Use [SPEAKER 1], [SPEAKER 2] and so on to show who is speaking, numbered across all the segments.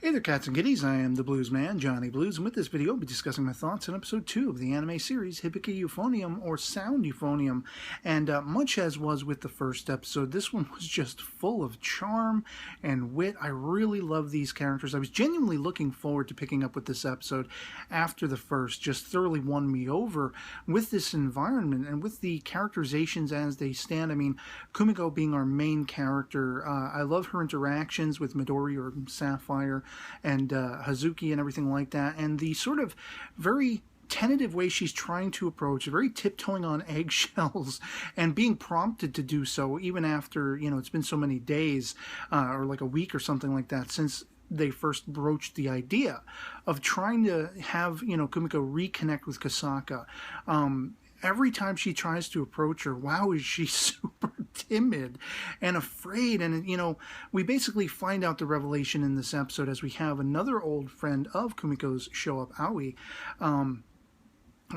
[SPEAKER 1] Hey there, cats and kitties. I am the Blues Man, Johnny Blues, and with this video, I'll be discussing my thoughts on episode 2 of the anime series Hibike Euphonium, or Sound Euphonium. And much as was with the first episode, this one was just full of charm and wit. I really love these characters. I was genuinely looking forward to picking up with this episode after the first. Just thoroughly won me over with this environment and with the characterizations as they stand. I mean, Kumiko being our main character, I love her interactions with Midori or Sapphire and Hoozuki and everything like that, and the sort of very tentative way she's trying to approach, very tiptoeing on eggshells and being prompted to do so even after, you know, it's been so many days or like a week or something like that since they first broached the idea of trying to have, you know, Kumiko reconnect with Kosaka. Every time she tries to approach her, wow, is she super timid and afraid. And, you know, we basically find out the revelation in this episode as we have another old friend of Kumiko's show up, Aoi.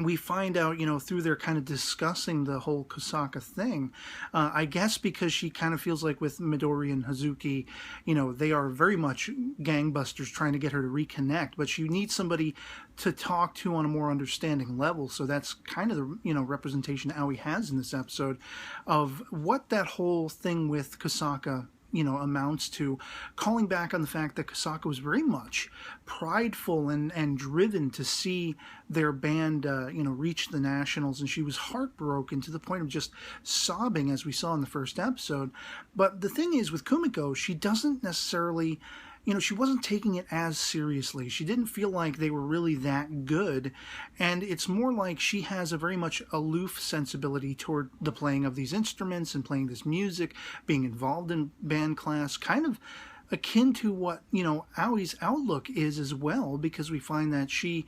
[SPEAKER 1] We find out, you know, through their kind of discussing the whole Kosaka thing, I guess because she kind of feels like with Midori and Hoozuki, you know, they are very much gangbusters trying to get her to reconnect, but she needs somebody to talk to on a more understanding level. So that's kind of the, you know, representation Aoi has in this episode of what that whole thing with Kosaka, you know, amounts to, calling back on the fact that Kosaka was very much prideful and driven to see their band, you know, reach the nationals, and she was heartbroken to the point of just sobbing, as we saw in the first episode. But the thing is, with Kumiko, she doesn't necessarily, you know, she wasn't taking it as seriously. She didn't feel like they were really that good. And it's more like she has a very much aloof sensibility toward the playing of these instruments and playing this music, being involved in band class, kind of akin to what, you know, Aoi's outlook is as well, because we find that she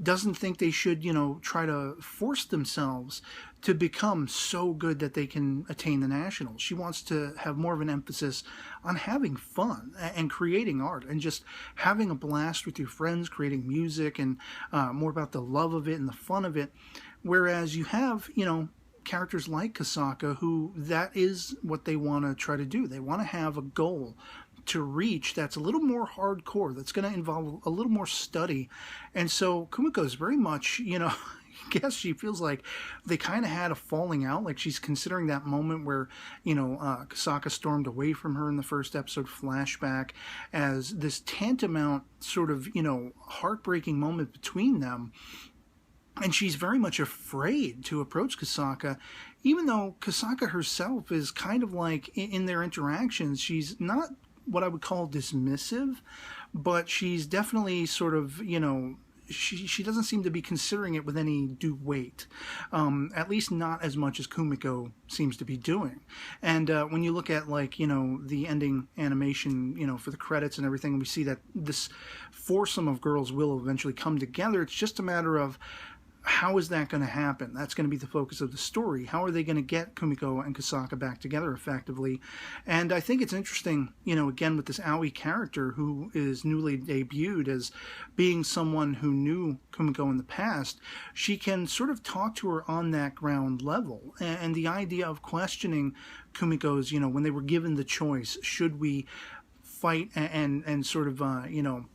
[SPEAKER 1] doesn't think they should, you know, try to force themselves to become so good that they can attain the nationals. She wants to have more of an emphasis on having fun and creating art and just having a blast with your friends, creating music, and more about the love of it and the fun of it. Whereas you have, you know, characters like Kosaka who that is what they want to try to do. They want to have a goal to reach that's a little more hardcore, that's going to involve a little more study. And so Kumiko is very much, you know, I guess she feels like they kind of had a falling out, like she's considering that moment where, you know, Kosaka stormed away from her in the first episode flashback as this tantamount sort of, you know, heartbreaking moment between them. And she's very much afraid to approach Kosaka, even though Kosaka herself is kind of like, in their interactions, she's not what I would call dismissive, but she's definitely sort of, you know, she doesn't seem to be considering it with any due weight, at least not as much as Kumiko seems to be doing. And when you look at, like, you know, the ending animation, you know, for the credits and everything, we see that this foursome of girls will eventually come together. It's just a matter of, how is that going to happen? That's going to be the focus of the story. How are they going to get Kumiko and Kosaka back together effectively? And I think it's interesting, you know, again, with this Aoi character who is newly debuted as being someone who knew Kumiko in the past, she can sort of talk to her on that ground level. And the idea of questioning Kumiko's, you know, when they were given the choice, should we fight and sort of, you know,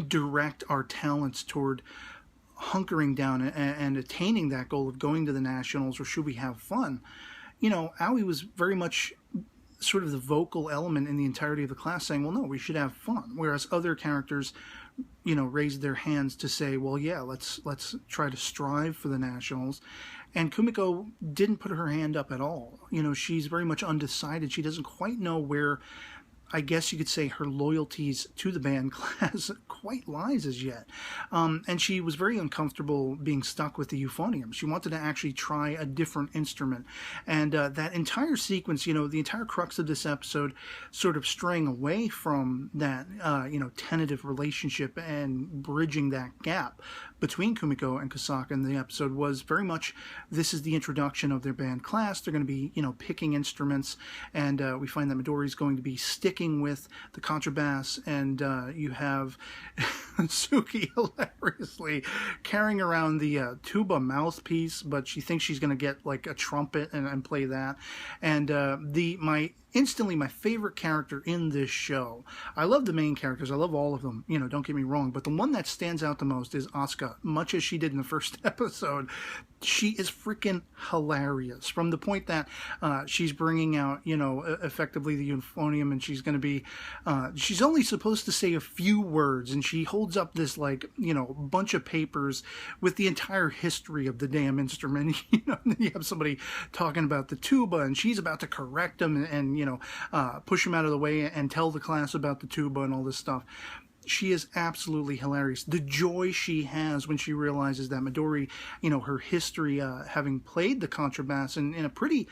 [SPEAKER 1] direct our talents toward hunkering down and attaining that goal of going to the nationals, or should we have fun? You know, Aoi was very much sort of the vocal element in the entirety of the class saying, well, no, we should have fun. Whereas other characters, you know, raised their hands to say, well, yeah, let's try to strive for the nationals. And Kumiko didn't put her hand up at all. You know, she's very much undecided. She doesn't quite know where, I guess you could say, her loyalties to the band class quite lies as yet. And she was very uncomfortable being stuck with the euphonium. She wanted to actually try a different instrument. And that entire sequence, you know, the entire crux of this episode sort of straying away from that, you know, tentative relationship and bridging that gap between Kumiko and Kosaka in the episode was very much, this is the introduction of their band class. They're going to be, you know, picking instruments, and we find that Midori's going to be sticking with the contrabass, and you have Suki hilariously carrying around the tuba mouthpiece, but she thinks she's going to get like a trumpet and play that. And my instantly my favorite character in this show. I love the main characters. I love all of them, you know, don't get me wrong. But the one that stands out the most is Asuka. Much as she did in the first episode, she is freaking hilarious. From the point that she's bringing out, you know, effectively the Euphonium, and she's going to be, she's only supposed to say a few words, and she holds up this, like, you know, bunch of papers with the entire history of the damn instrument. You know, and then you have somebody talking about the tuba, and she's about to correct them and you know, push him out of the way and tell the class about the tuba and all this stuff. She is absolutely hilarious. The joy she has when she realizes that Midori, you know, her history, having played the contrabass in a pretty,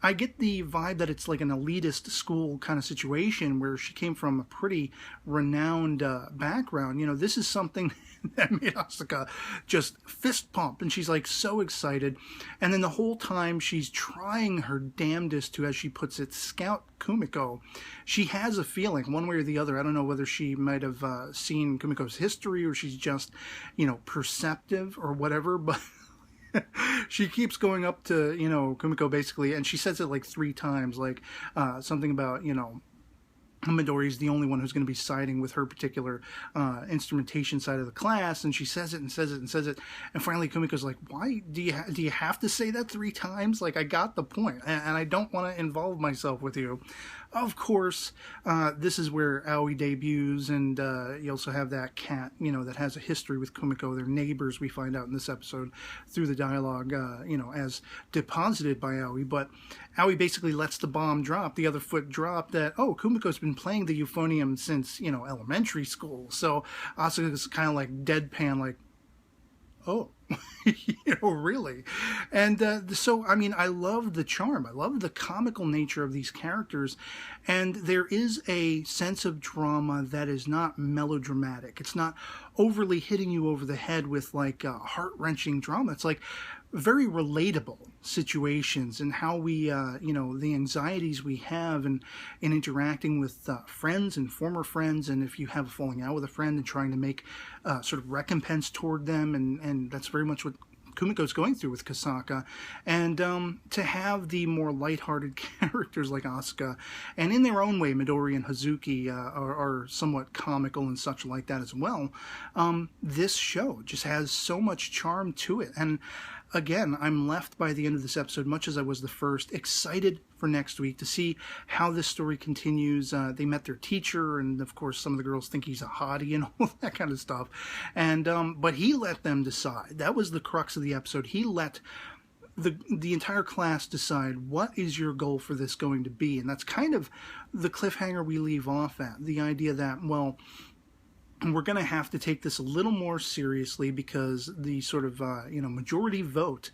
[SPEAKER 1] I get the vibe that it's like an elitist school kind of situation where she came from a pretty renowned background. You know, this is something that made Asuka just fist pump, and she's like so excited. And then the whole time she's trying her damnedest to, as she puts it, scout Kumiko. She has a feeling one way or the other. I don't know whether she might have seen Kumiko's history, or she's just, you know, perceptive or whatever, but she keeps going up to, you know, Kumiko basically, and she says it like 3 times, like something about, you know, Midori's the only one who's going to be siding with her particular instrumentation side of the class, and she says it and says it and says it, and finally Kumiko's like, why do you have to say that 3 times? Like, I got the point, and I don't want to involve myself with you. Of course, this is where Aoi debuts, and you also have that cat, you know, that has a history with Kumiko. They're neighbors, we find out in this episode through the dialogue, you know, as deposited by Aoi. But Aoi basically lets the bomb drop, the other foot drop, that, oh, Kumiko's been playing the Euphonium since, you know, elementary school. So Asuka's kind of like deadpan, like, oh, you know, really? And so, I mean, I love the charm. I love the comical nature of these characters. And there is a sense of drama that is not melodramatic. It's not overly hitting you over the head with, like, heart-wrenching drama. It's, like, very relatable situations, and how we, you know, the anxieties we have in interacting with friends and former friends, and if you have a falling out with a friend and trying to make sort of recompense toward them, and that's very much what Kumiko's going through with Kasaka. And to have the more lighthearted characters like Asuka, and in their own way Midori and Hoozuki are somewhat comical and such like that as well, this show just has so much charm to it. And again, I'm left by the end of this episode, much as I was the first, excited for next week to see how this story continues. They met their teacher, and of course some of the girls think he's a hottie and all that kind of stuff. And but he let them decide. That was the crux of the episode. He let the entire class decide, what is your goal for this going to be? And that's kind of the cliffhanger we leave off at. The idea that, well, we're going to have to take this a little more seriously, because the sort of, you know, majority vote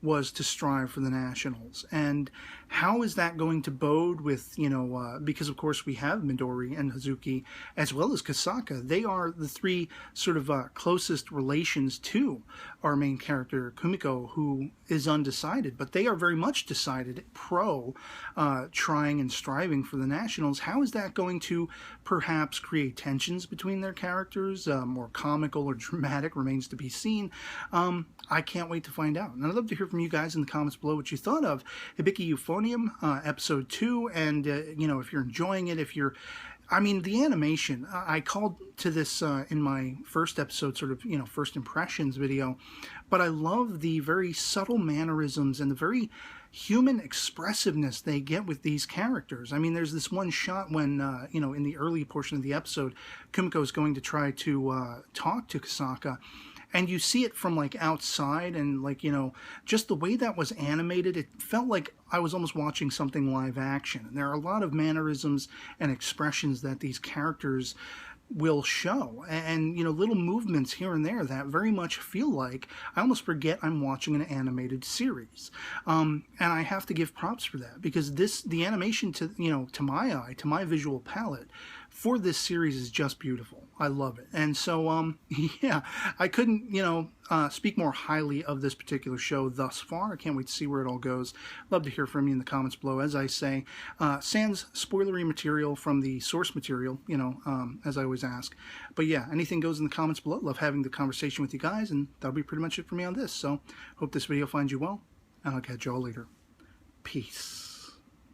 [SPEAKER 1] was to strive for the nationals. And how is that going to bode with, you know, because of course we have Midori and Hoozuki as well as Kasaka. They are the 3 sort of closest relations to our main character Kumiko, who is undecided, but they are very much decided pro trying and striving for the nationals. How is that going to perhaps create tensions between their characters? More comical or dramatic remains to be seen. I can't wait to find out. And I'd love to hear from you guys in the comments below what you thought of Hibike Euphonium episode 2, and you know, if you're enjoying it, if you're, I mean, the animation, I called to this in my first episode, sort of, you know, first impressions video, but I love the very subtle mannerisms and the very human expressiveness they get with these characters. I mean, there's this one shot when, you know, in the early portion of the episode, Kumiko is going to try to talk to Kasaka, and you see it from, like, outside, and, like, you know, just the way that was animated, it felt like I was almost watching something live action. And there are a lot of mannerisms and expressions that these characters will show, and you know, little movements here and there that very much feel like I almost forget I'm watching an animated series. And I have to give props for that, because the animation, to, you know, to my eye, to my visual palette, for this series is just beautiful. I love it. And so, yeah, I couldn't, you know, speak more highly of this particular show thus far. I can't wait to see where it all goes. Love to hear from you in the comments below. As I say, sans spoilery material from the source material, you know, as I always ask. But yeah, anything goes in the comments below. Love having the conversation with you guys, and that'll be pretty much it for me on this. So, hope this video finds you well, and I'll catch you all later. Peace.